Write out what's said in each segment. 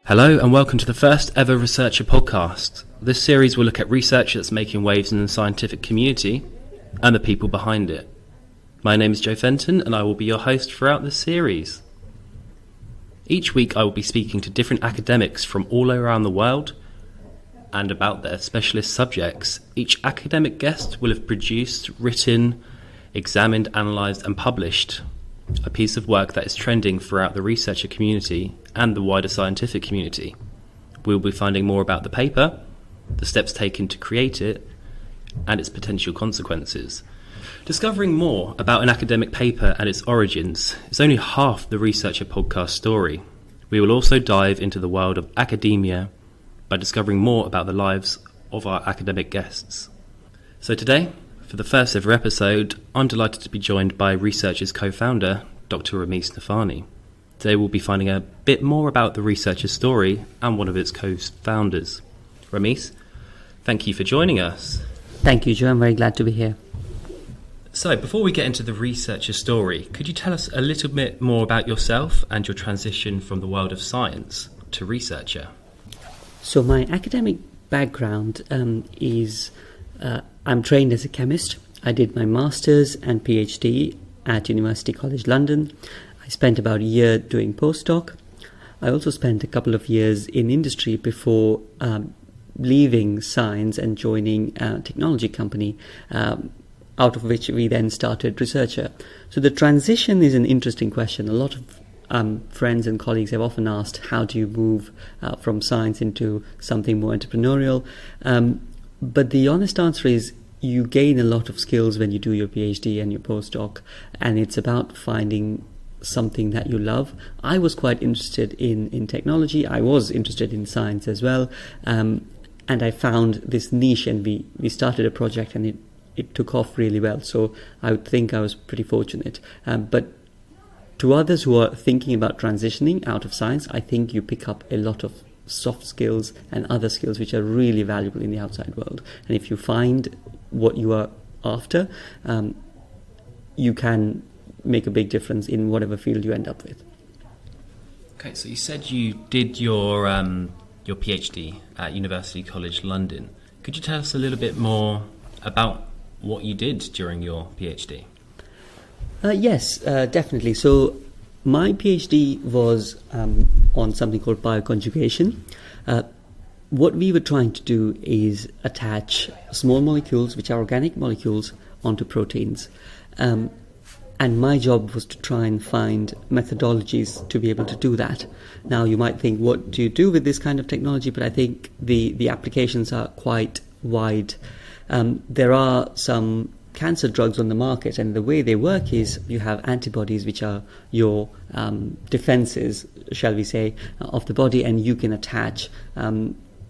Hello and welcome to the first ever Researcher podcast. This series will look at research that's making waves in the scientific community and the people behind it. My name is Joe Fenton and I will be your host throughout this series. Each week I will be speaking to different academics from all around the world and about their specialist subjects. Each academic guest will have produced, written, examined, analysed and published a piece of work that is trending throughout the researcher community and the wider scientific community. We'll be finding more about the paper, the steps taken to create it, and its potential consequences. Discovering more about an academic paper and its origins is only half the Researcher podcast story. We will also dive into the world of academia by discovering more about the lives of our academic guests. So today, for the first ever episode, I'm delighted to be joined by Researcher's co-founder, Dr. Ramiz Nathani. Today we'll be finding a bit more about the Researcher's story and one of its co-founders. Ramiz, thank you for joining us. Thank you, Joe. I'm very glad to be here. So before we get into the Researcher's story, could you tell us a little bit more about yourself and your transition from the world of science to researcher? So my academic background is I'm trained as a chemist. I did my master's and PhD at University College London. I spent about a year doing postdoc. I also spent a couple of years in industry before leaving science and joining a technology company, out of which we then started Researcher. So the transition is an interesting question. A lot of friends and colleagues have often asked, how do you move from science into something more entrepreneurial? But the honest answer is you gain a lot of skills when you do your PhD and your postdoc, and it's about finding something that you love. I was quite interested in technology. I was interested in science as well, and I found this niche, and we started a project and it took off really well. So I would think I was pretty fortunate. But to others who are thinking about transitioning out of science, I think you pick up a lot of soft skills and other skills which are really valuable in the outside world. And if you find what you are after, you can make a big difference in whatever field you end up with. Okay, so you said you did your PhD at University College London. Could you tell us a little bit more about what you did during your PhD? Yes, definitely. So my PhD was on something called bioconjugation. What we were trying to do is attach small molecules, which are organic molecules, onto proteins. And my job was to try and find methodologies to be able to do that. Now, you might think, what do you do with this kind of technology? But I think the applications are quite wide. There are some cancer drugs on the market, and the way they work is you have antibodies, which are your defenses, shall we say, of the body, and you can attach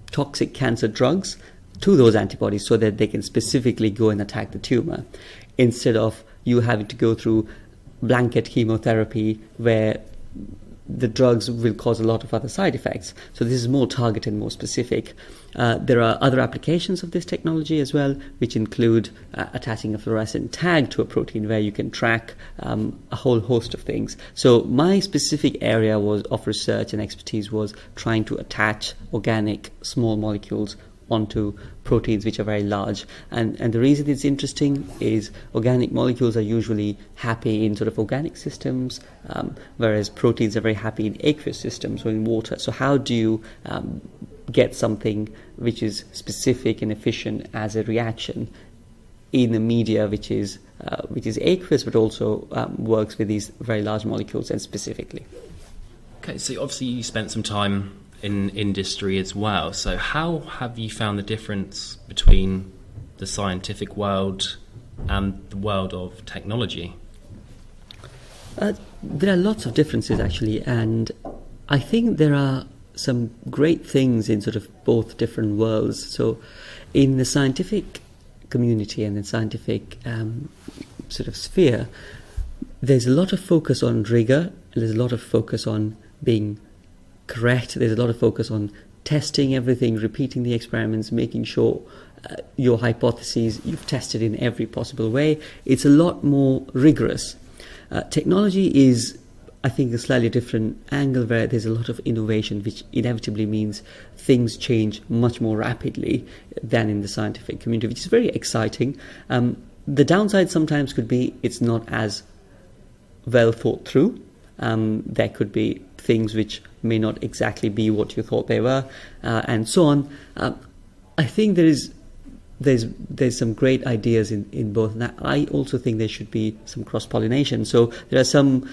toxic cancer drugs to those antibodies so that they can specifically go and attack the tumor, instead of you having to go through blanket chemotherapy where the drugs will cause a lot of other side effects. So this is more targeted, more specific. There are other applications of this technology as well, which include attaching a fluorescent tag to a protein where you can track a whole host of things. So my specific area of research and expertise was trying to attach organic small molecules onto proteins which are very large. And the reason it's interesting is organic molecules are usually happy in sort of organic systems, whereas proteins are very happy in aqueous systems or in water. So how do you get something which is specific and efficient as a reaction in a media which is aqueous but also works with these very large molecules and specifically? Okay, so obviously you spent some time in industry as well. So how have you found the difference between the scientific world and the world of technology? There are lots of differences actually, and I think there are some great things in sort of both different worlds. So in the scientific community and the scientific sort of sphere, there's a lot of focus on rigor, there's a lot of focus on being correct, there's a lot of focus on testing everything, repeating the experiments, making sure your hypotheses you've tested in every possible way. It's a lot more rigorous. Technology is I think, a slightly different angle where there's a lot of innovation, which inevitably means things change much more rapidly than in the scientific community, which is very exciting. The downside sometimes could be it's not as well thought through. There could be things which may not exactly be what you thought they were, and so on. I think there's some great ideas in both. And I also think there should be some cross-pollination. So there are some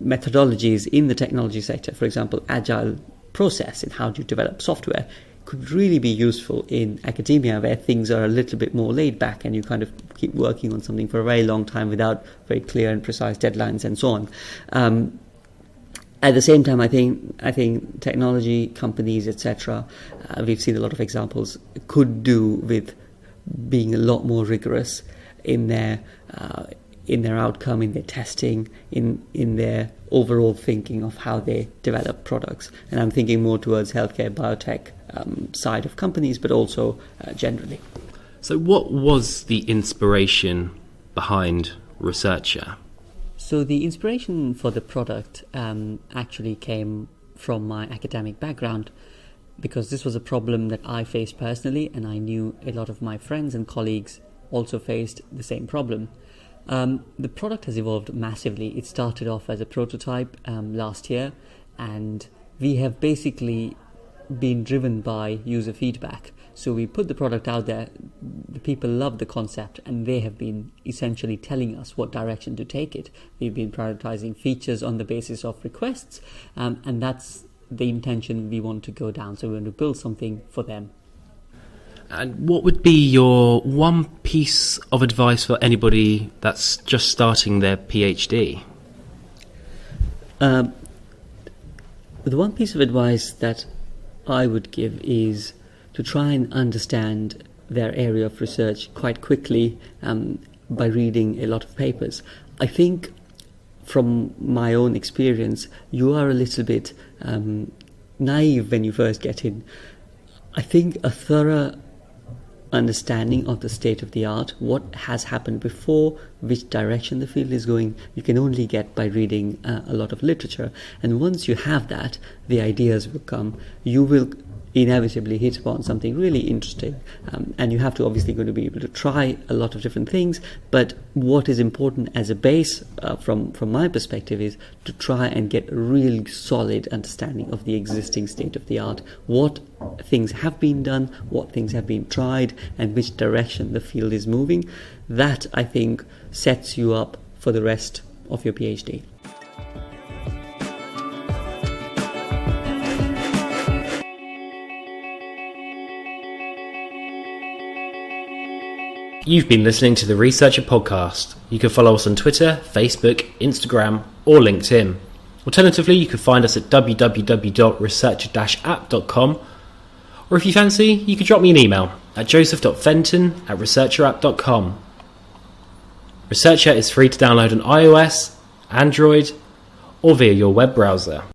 methodologies in the technology sector, for example, agile process in how do you develop software, could really be useful in academia, where things are a little bit more laid back and you kind of keep working on something for a very long time without very clear and precise deadlines and so on. At the same time, I think technology companies, etc., we've seen a lot of examples, could do with being a lot more rigorous in their outcome, in their testing, in their overall thinking of how they develop products. And I'm thinking more towards healthcare, biotech side of companies, but also generally. So what was the inspiration behind Researcher? So the inspiration for the product actually came from my academic background, because this was a problem that I faced personally, and I knew a lot of my friends and colleagues also faced the same problem. The product has evolved massively. It started off as a prototype last year, and we have basically been driven by user feedback. So we put the product out there, the people love the concept, and they have been essentially telling us what direction to take it. We've been prioritizing features on the basis of requests, and that's the intention we want to go down. So we want to build something for them. And what would be your one piece of advice for anybody that's just starting their PhD? The one piece of advice that I would give is to try and understand their area of research quite quickly by reading a lot of papers. I think from my own experience, you are a little bit naive when you first get in. I think a thorough understanding of the state of the art, what has happened before, which direction the field is going, you can only get by reading a lot of literature. And once you have that, the ideas will come. You will inevitably hit upon something really interesting, and you have to obviously going to be able to try a lot of different things. But what is important as a base from my perspective is to try and get a really solid understanding of the existing state of the art, what things have been done, what things have been tried, and which direction the field is moving. That, I think, sets you up for the rest of your PhD. You've been listening to the Researcher Podcast. You can follow us on Twitter, Facebook, Instagram, or LinkedIn. Alternatively, you can find us at www.researcher-app.com, or if you fancy, you can drop me an email at joseph.fenton@researcherapp.com. Researcher is free to download on iOS, Android, or via your web browser.